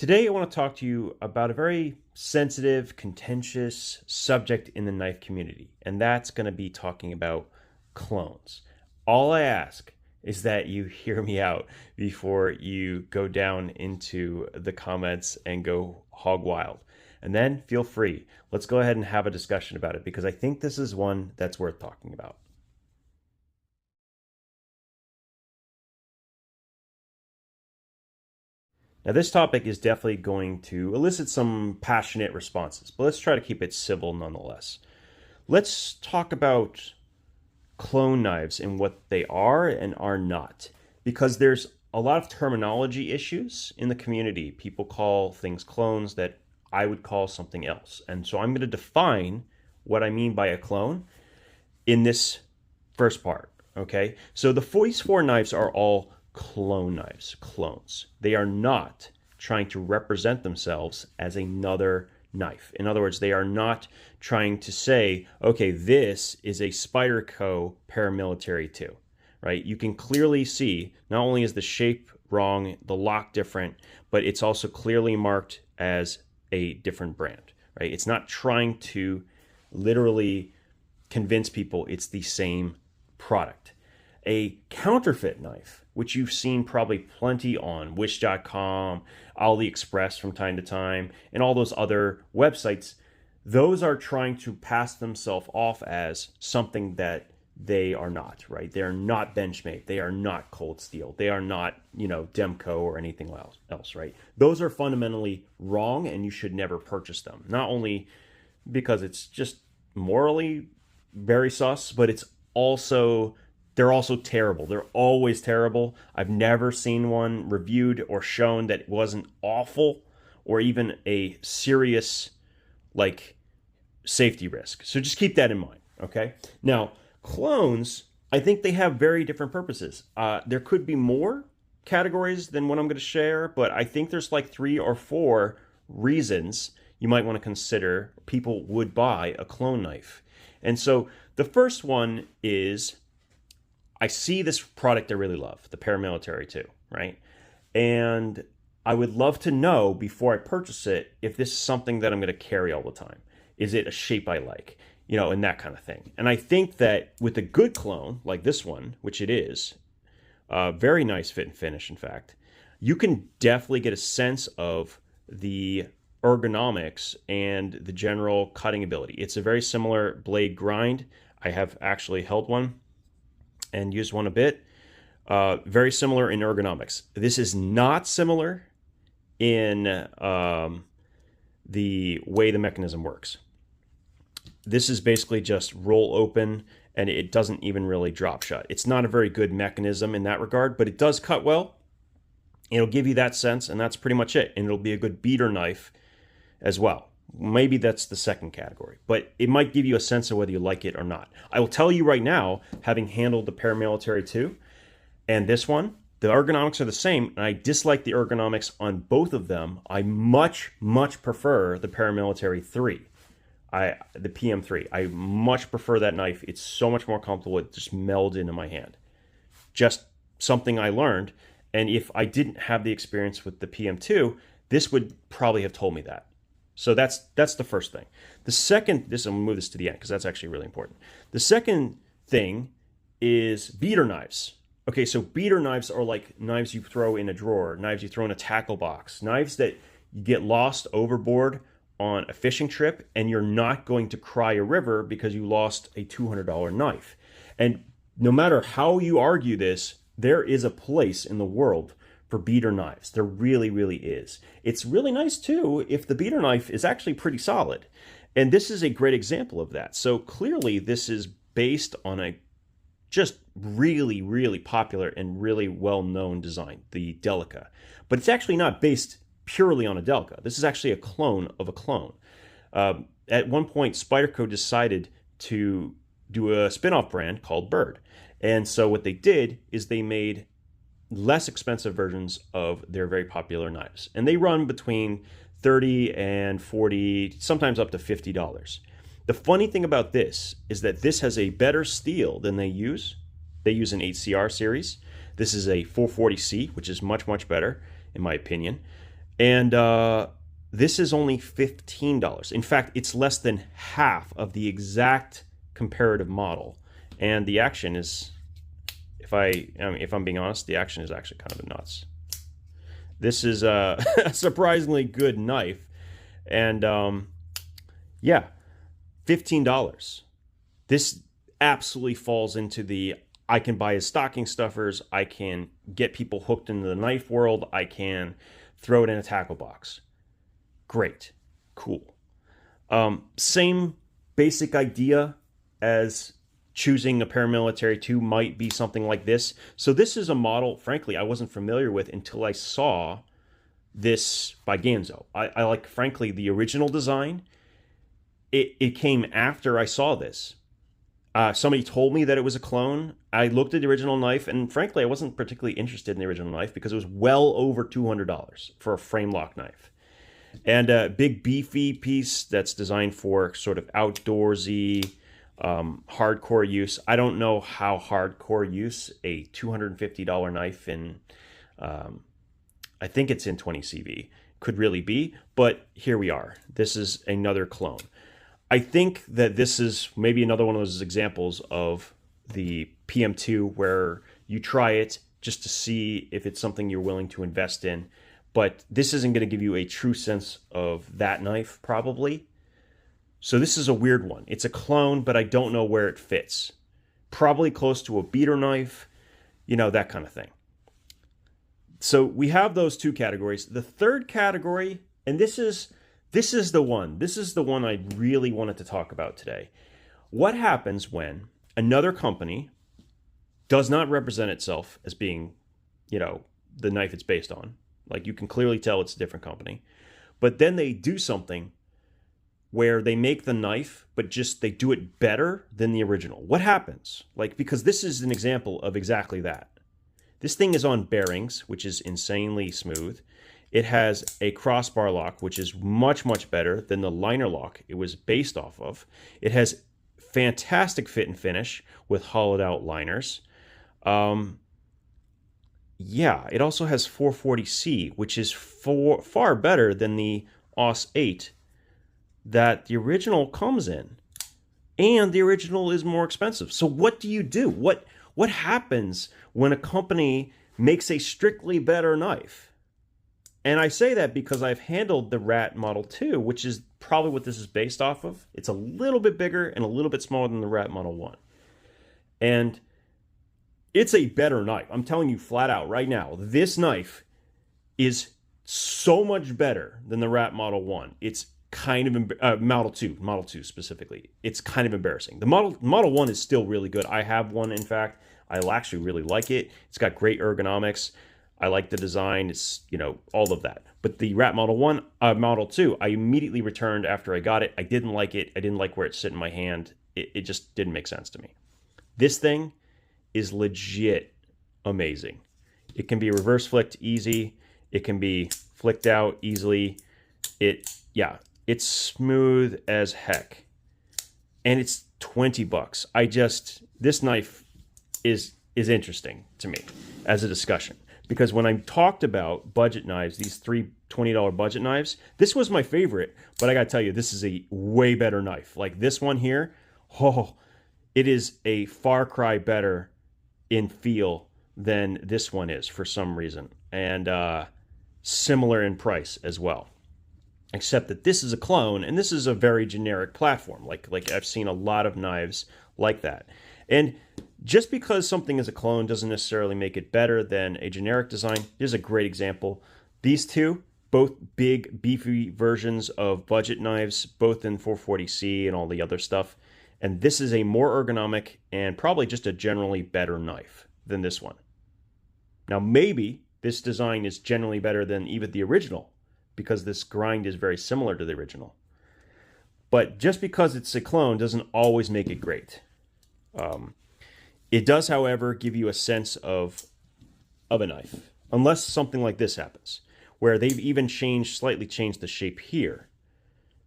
Today, I want to talk to you about a very sensitive, contentious subject in the knife community, and that's going to be talking about clones. All I ask is that you hear me out before you go down into the comments and go hog wild. And then feel free. Let's go ahead and have a discussion about it because I think this is one that's worth talking about. Now, this topic is definitely going to elicit some passionate responses, but let's try to keep it civil nonetheless. Let's talk about clone knives and what they are and are not, because there's a lot of terminology issues in the community. People call things clones that I would call something else. And so I'm going to define what I mean by a clone in this first part, okay? So these four knives are all clone knives, clones. They are not trying to represent themselves as another knife. In other words, they are not trying to say, okay, this is a Spyderco paramilitary 2, right? You can clearly see not only is the shape wrong, the lock different, but it's also clearly marked as a different brand, right? It's not trying to literally convince people it's the same product. A counterfeit knife, which you've seen probably plenty on Wish.com, AliExpress from time to time, and all those other websites, those are trying to pass themselves off as something that they are not, right? They are not Benchmade. They are not Cold Steel. They are not, Demco or anything else, right? Those are fundamentally wrong, and you should never purchase them. Not only because it's just morally very sus, but they're also terrible. They're always terrible. I've never seen one reviewed or shown that wasn't awful or even a serious safety risk. So just keep that in mind, okay? Now, clones, I think they have very different purposes. There could be more categories than what I'm going to share, but I think there's 3 or 4 reasons you might want to consider people would buy a clone knife. And so the first one is, I see this product I really love, the paramilitary 2, right? And I would love to know before I purchase it if this is something that I'm going to carry all the time. Is it a shape I like? And that kind of thing. And I think that with a good clone like this one, which it is, very nice fit and finish, in fact, you can definitely get a sense of the ergonomics and the general cutting ability. It's a very similar blade grind. I have actually held one and used one a bit. Very similar in ergonomics. This is not similar in the way the mechanism works. This is basically just roll open, and it doesn't even really drop shut. It's not a very good mechanism in that regard, but it does cut well. It'll give you that sense, and that's pretty much it. And it'll be a good beater knife as well. Maybe that's the second category, but it might give you a sense of whether you like it or not. I will tell you right now, having handled the paramilitary 2 and this one, the ergonomics are the same, and I dislike the ergonomics on both of them. I much, much prefer the paramilitary 3, the PM3. I much prefer that knife. It's so much more comfortable. It just melds into my hand. Just something I learned, and if I didn't have the experience with the PM2, this would probably have told me that. So that's the first thing. The second, I'm going to move this to the end because that's actually really important. The second thing is beater knives. Okay, so beater knives are like knives you throw in a drawer, knives you throw in a tackle box, knives that you get lost overboard on a fishing trip and you're not going to cry a river because you lost a $200 knife. And no matter how you argue this, there is a place in the world for beater knives. There really, really is. It's really nice too if the beater knife is actually pretty solid. And this is a great example of that. So clearly this is based on a just really, really popular and really well-known design, the Delica. But it's actually not based purely on a Delica. This is actually a clone of a clone. At one point, Spyderco decided to do a spin-off brand called Bird. And so what they did is they made less expensive versions of their very popular knives. And they run between $30 and $40, sometimes up to $50. The funny thing about this is that this has a better steel than they use. They use an HCR series. This is a 440C, which is much, much better, in my opinion. And this is only $15. In fact, it's less than half of the exact comparative model. And the action is, if I'm being honest, the action is actually kind of nuts. This is a surprisingly good knife. And yeah, $15. This absolutely falls into the, I can buy as stocking stuffers, I can get people hooked into the knife world, I can throw it in a tackle box. Great. Cool. Same basic idea as choosing a paramilitary 2 might be something like this. So this is a model, frankly, I wasn't familiar with until I saw this by Ganzo. I like, frankly, the original design. It came after I saw this. Somebody told me that it was a clone. I looked at the original knife, and frankly, I wasn't particularly interested in the original knife because it was well over $200 for a frame lock knife. And a big beefy piece that's designed for sort of outdoorsy, hardcore use. I don't know how hardcore use a $250 knife in, I think it's in 20 CV, could really be, but here we are. This is another clone. I think that this is maybe another one of those examples of the PM2 where you try it just to see if it's something you're willing to invest in, but this isn't going to give you a true sense of that knife, probably. So this is a weird one. It's a clone, but I don't know where it fits. Probably close to a beater knife, you know, that kind of thing. So we have those 2 categories. The third category, and this is the one I really wanted to talk about today. What happens when another company does not represent itself as being, you know, the knife it's based on? Like, you can clearly tell it's a different company. But then they do something where they make the knife, but just they do it better than the original. What happens? Like, because this is an example of exactly that. This thing is on bearings, which is insanely smooth. It has a crossbar lock, which is much, much better than the liner lock it was based off of. It has fantastic fit and finish with hollowed out liners. Yeah, it also has 440C, which is far better than the AUS 8 that the original comes in. And the original is more expensive. So what do you do? What happens when a company makes a strictly better knife? And I say that because I've handled the Rat Model 2, which is probably what this is based off of. It's a little bit bigger and a little bit smaller than the Rat Model 1. And it's a better knife. I'm telling you flat out right now, this knife is so much better than the Rat Model 1. It's kind of, Model 2 specifically. It's kind of embarrassing. The Model 1 is still really good. I have one, in fact. I actually really like it. It's got great ergonomics. I like the design. It's, you know, all of that. But the Rat Model 1, Model 2, I immediately returned after I got it. I didn't like it. I didn't like where it sit in my hand. It just didn't make sense to me. This thing is legit amazing. It can be reverse flicked easy. It can be flicked out easily. It's smooth as heck. And it's $20. This knife is interesting to me as a discussion. Because when I talked about budget knives, these 3 $20 budget knives, this was my favorite, but I gotta tell you, this is a way better knife. Like this one here, it is a far cry better in feel than this one is for some reason. And similar in price as well. Except that this is a clone, and this is a very generic platform. Like I've seen a lot of knives like that. And just because something is a clone doesn't necessarily make it better than a generic design. Here's a great example. These two, both big, beefy versions of budget knives, both in 440C and all the other stuff. And this is a more ergonomic and probably just a generally better knife than this one. Now, maybe this design is generally better than even the original because this grind is very similar to the original. But just because it's a clone doesn't always make it great. It does, however, give you a sense of a knife, unless something like this happens, where they've even slightly changed the shape here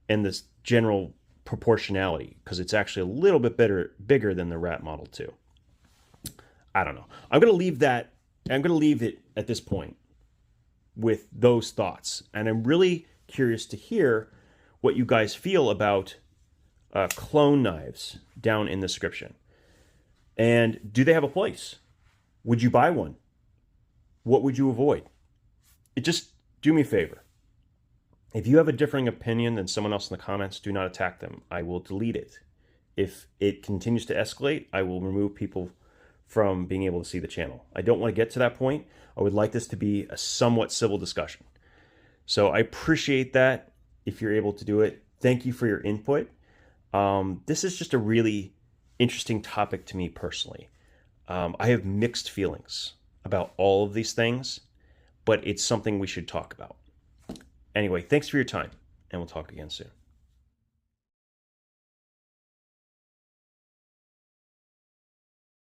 and this general proportionality, because it's actually a little bit bigger than the Rat Model 2. I don't know. I'm going to leave it at this point. with those thoughts. And I'm really curious to hear what you guys feel about clone knives down in the description. And do they have a place? Would you buy one? What would you avoid? Just do me a favor. If you have a differing opinion than someone else in the comments, do not attack them. I will delete it. If it continues to escalate, I will remove people from being able to see the channel. I don't want to get to that point. I would like this to be a somewhat civil discussion. So I appreciate that if you're able to do it. Thank you for your input. This is just a really interesting topic to me personally. I have mixed feelings about all of these things, but it's something we should talk about. Anyway, thanks for your time, and we'll talk again soon.